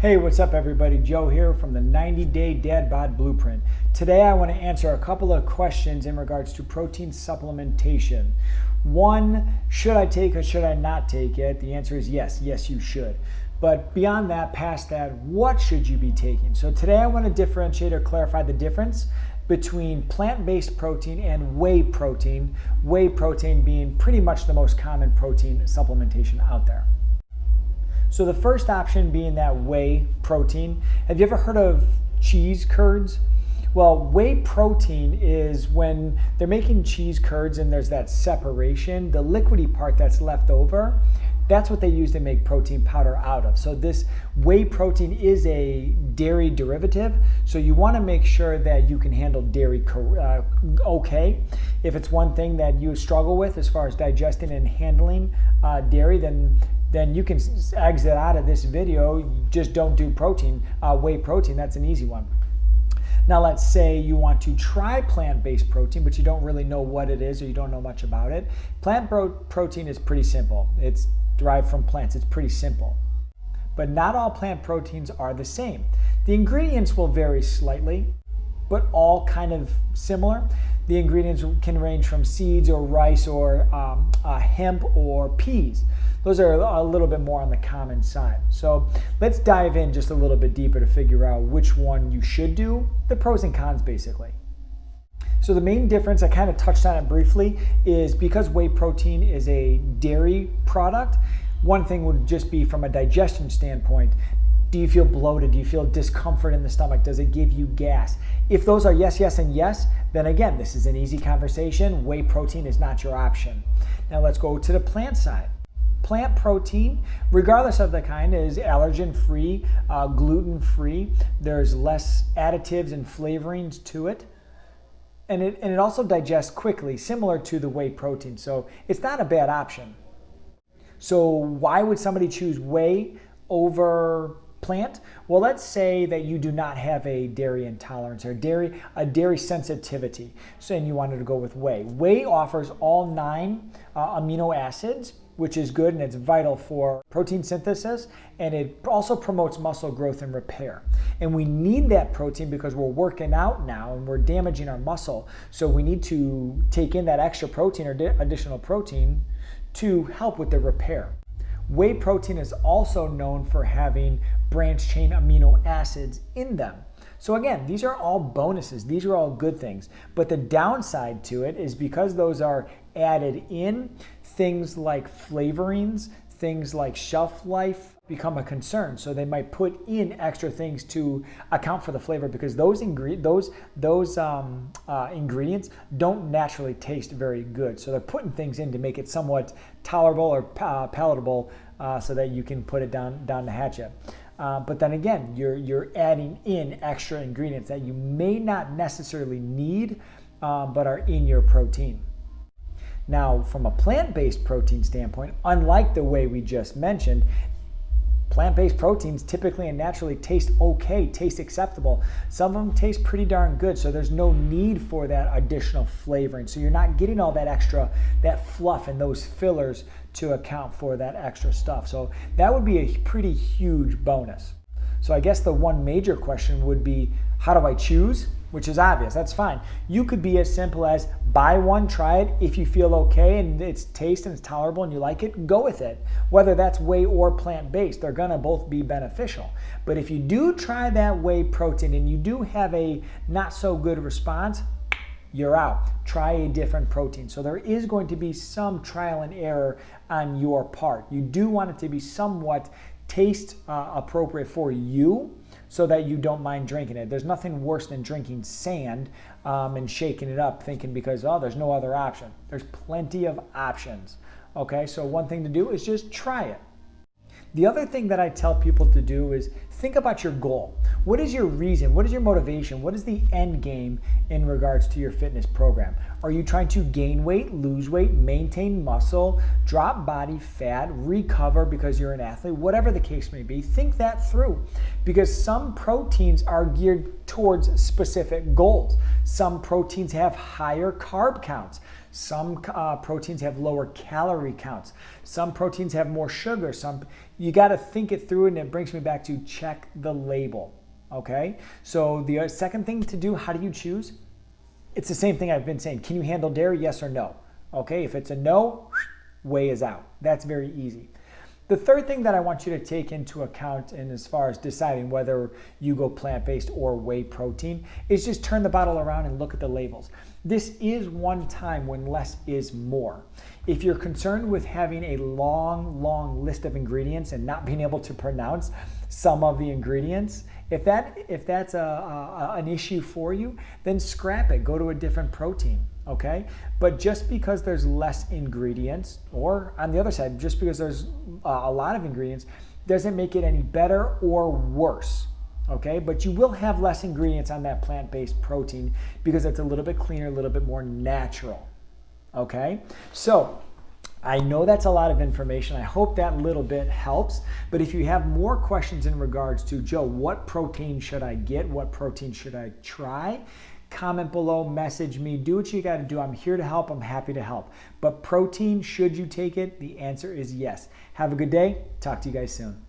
Hey, what's up everybody? Joe here from the 90-Day Dad Bod Blueprint. Today I want to answer a couple of questions in regards to protein supplementation. One, should I take or should I not take it? The answer is yes. Yes, you should. But beyond that, past that, what should you be taking? So today I want to differentiate or clarify the difference between plant-based protein and whey protein. Whey protein being pretty much the most common protein supplementation out there. So the first option being that whey protein. Have you ever heard of cheese curds? Well, whey protein is when they're making cheese curds and there's that separation, the liquidy part that's left over, that's what they use to make protein powder out of. So this whey protein is a dairy derivative, so you want to make sure that you can handle dairy okay. If it's one thing that you struggle with as far as digesting and handling dairy, then you can exit out of this video. Just don't do whey protein. That's an easy one. Now let's say you want to try plant-based protein, but you don't really know what it is or you don't know much about it. Plant protein is pretty simple. It's derived from plants. It's pretty simple. But not all plant proteins are the same. The ingredients will vary slightly, but all kind of similar. The ingredients can range from seeds or rice or hemp or peas. Those are a little bit more on the common side. So let's dive in just a little bit deeper to figure out which one you should do, the pros and cons basically. So the main difference, I kind of touched on it briefly, is because whey protein is a dairy product, one thing would just be from a digestion standpoint. Do you feel bloated? Do you feel discomfort in the stomach? Does it give you gas? If those are yes, yes, and yes, then again, this is an easy conversation. Whey protein is not your option. Now let's go to the plant side. Plant protein, regardless of the kind, is allergen-free, gluten-free. There's less additives and flavorings to it. And it also digests quickly, similar to the whey protein. So it's not a bad option. So why would somebody choose whey over plant? Well, let's say that you do not have a dairy intolerance or a dairy sensitivity, and you wanted to go with whey. Whey offers all 9 amino acids, which is good and it's vital for protein synthesis, and it also promotes muscle growth and repair. And we need that protein because we're working out now and we're damaging our muscle. So we need to take in that extra protein or additional protein to help with the repair. Whey protein is also known for having branched chain amino acids in them. So again, these are all bonuses. These are all good things. But the downside to it is because those are added in, things like flavorings, things like shelf life become a concern. So they might put in extra things to account for the flavor because those ingredients don't naturally taste very good. So they're putting things in to make it somewhat tolerable or palatable so that you can put it down the hatch. But then again, you're adding in extra ingredients that you may not necessarily need, but are in your protein. Now, from a plant-based protein standpoint, unlike the way we just mentioned, plant-based proteins typically and naturally taste okay, taste acceptable. Some of them taste pretty darn good, so there's no need for that additional flavoring. So you're not getting all that extra, that fluff and those fillers to account for that extra stuff. So that would be a pretty huge bonus. So I guess the one major question would be, how do I choose? Which is obvious, that's fine. You could be as simple as buy one, try it. If you feel okay and it's taste and it's tolerable and you like it, go with it. Whether that's whey or plant-based, they're gonna both be beneficial. But if you do try that whey protein and you do have a not so good response, you're out. Try a different protein. So there is going to be some trial and error on your part. You do want it to be somewhat taste appropriate for you so that you don't mind drinking it. There's nothing worse than drinking sand and shaking it up thinking because, oh, there's no other option. There's plenty of options. Okay, so one thing to do is just try it. The other thing that I tell people to do is think about your goal. What is your reason? What is your motivation? What is the end game in regards to your fitness program? Are you trying to gain weight, lose weight, maintain muscle, drop body fat, recover because you're an athlete? Whatever the case may be, think that through because some proteins are geared towards specific goals. Some proteins have higher carb counts. Some proteins have lower calorie counts. Some proteins have more sugar. You got to think it through, and it brings me back to check the label. Okay? So the second thing to do, how do you choose? It's the same thing I've been saying. Can you handle dairy? Yes or no? Okay? If it's a no, whey is out. That's very easy. The third thing that I want you to take into account in as far as deciding whether you go plant-based or whey protein is just turn the bottle around and look at the labels. This is one time when less is more. If you're concerned with having a long list of ingredients and not being able to pronounce some of the ingredients, if that's an issue for you, then scrap it. Go to a different protein. Okay, but just because there's less ingredients, or on the other side, just because there's a lot of ingredients, doesn't make it any better or worse. Okay, but you will have less ingredients on that plant-based protein because it's a little bit cleaner, a little bit more natural. Okay, so I know that's a lot of information. I hope that little bit helps. But if you have more questions in regards to, Joe, what protein should I get? What protein should I try? Comment below, message me, do what you got to do. I'm here to help. I'm happy to help. But protein, should you take it? The answer is yes. Have a good day. Talk to you guys soon.